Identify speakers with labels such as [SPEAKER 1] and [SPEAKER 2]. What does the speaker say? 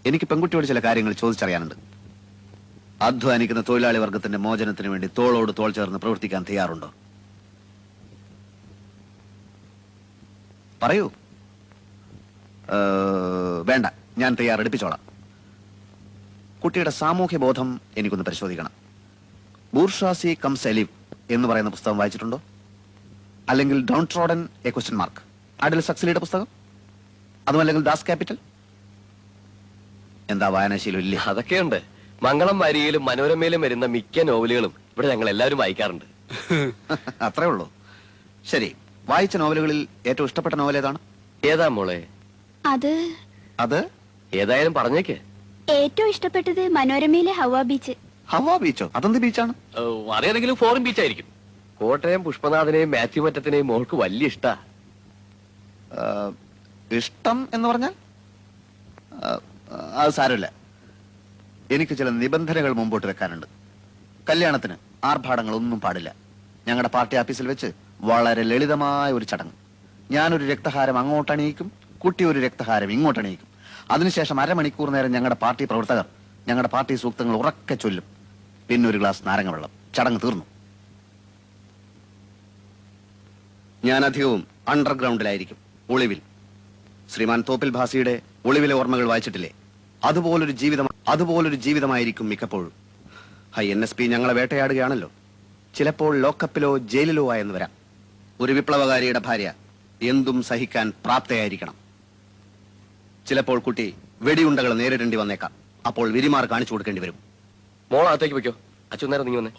[SPEAKER 1] എനിക്ക് പെൺകുട്ടിയോട് ചില കാര്യങ്ങൾ ചോദിച്ചറിയാനുണ്ട്. അധ്വാനിക്കുന്ന തൊഴിലാളി വർഗത്തിന്റെ മോചനത്തിന് വേണ്ടി തോളോട് തോൾ ചേർന്ന് പ്രവർത്തിക്കാൻ തയ്യാറുണ്ടോ? പറയൂ. വേണ്ട, ഞാൻ തയ്യാറെടുപ്പിച്ചോളാം. കുട്ടിയുടെ സാമൂഹ്യ ബോധം എനിക്കൊന്ന് പരിശോധിക്കണം. ബൂർഷാസി കംസ് എലിവ് എന്ന് പറയുന്ന പുസ്തകം വായിച്ചിട്ടുണ്ടോ? അല്ലെങ്കിൽ down trodden a question mark, അഡൽ സക്സലിയുടെ പുസ്തകം? അതുമല്ലെങ്കിൽ ദാസ് ക്യാപിറ്റൽ? എന്താ വായനാശീലം ഇല്ലേ?
[SPEAKER 2] അതൊക്കെയുണ്ട്. മംഗളം വാരികയിലും മനോരമയിലും വരുന്ന മിക്ക നോവലുകളും ഇവിടെ ഞങ്ങൾ എല്ലാവരും വായിക്കാറുണ്ട്.
[SPEAKER 1] അത്രേ ഉള്ളൂ. ശരി, വായിച്ച നോവലുകളിൽ ഏറ്റവും ഇഷ്ടപ്പെട്ട നോവൽ ഏതാണ്?
[SPEAKER 2] ഏതാ മോളെ?
[SPEAKER 1] അത്
[SPEAKER 2] ഏതായാലും പറഞ്ഞേക്ക്.
[SPEAKER 3] ഏറ്റവും ഇഷ്ടപ്പെട്ടത് മനോരമയിലെ ഹവ ബീച്ച്.
[SPEAKER 1] ഹവ ബീച്ചോ? അതെന്ത് ബീച്ചാണ്?
[SPEAKER 2] അതേതെങ്കിലും ഫോറിൻ ബീച്ച് ആയിരിക്കും. കോട്ടയം പുഷ്പനാഥനെയും മാത്യു മറ്റത്തിനെയും മോൾക്ക് വലിയ ഇഷ്ടാ.
[SPEAKER 1] ഇഷ്ടം എന്ന് പറഞ്ഞാൽ അത് സാരമില്ല. എനിക്ക് ചില നിബന്ധനകൾ മുമ്പോട്ട് വെക്കാനുണ്ട്. കല്യാണത്തിന് ആർഭാടങ്ങളൊന്നും പാടില്ല. ഞങ്ങളുടെ പാർട്ടി ഓഫീസിൽ വെച്ച് വളരെ ലളിതമായ ഒരു ചടങ്ങ്. ഞാനൊരു രക്തഹാരം അങ്ങോട്ടണിയിക്കും, കുട്ടി ഒരു രക്തഹാരം ഇങ്ങോട്ടണിയിക്കും. അതിനുശേഷം അരമണിക്കൂർ നേരം ഞങ്ങളുടെ പാർട്ടി പ്രവർത്തകർ ഞങ്ങളുടെ പാർട്ടി സൂക്തങ്ങൾ ഉറക്കെ ചൊല്ലും. പിന്നെ ഒരു ഗ്ലാസ് നാരങ്ങ വെള്ളം. ചടങ്ങ് തീർന്നു. ഞാൻ അധികവും അണ്ടർഗ്രൗണ്ടിലായിരിക്കും, ഒളിവിൽ. ശ്രീമാൻ തോപ്പിൽ ഭാസിയുടെ ഒളിവിലെ ഓർമ്മകൾ വായിച്ചിട്ടില്ലേ? അതുപോലൊരു ജീവിതമായിരിക്കും മിക്കപ്പോഴും. NSP ഞങ്ങളെ വേട്ടയാടുകയാണല്ലോ. ചിലപ്പോൾ ലോക്കപ്പിലോ ജയിലിലോ ആയെന്ന് വരാം. ഒരു വിപ്ലവകാരിയുടെ ഭാര്യ എന്തും സഹിക്കാൻ പ്രാപ്തയായിരിക്കണം. ചിലപ്പോൾ കുട്ടി വെടിയുണ്ടകൾ നേരിടേണ്ടി വന്നേക്കാം. അപ്പോൾ വിരിമാർ കാണിച്ചു കൊടുക്കേണ്ടി വരും.
[SPEAKER 2] മോളകത്തേക്ക് വെക്കോ. അച്ഛൻ നേരം നീ വന്നേ.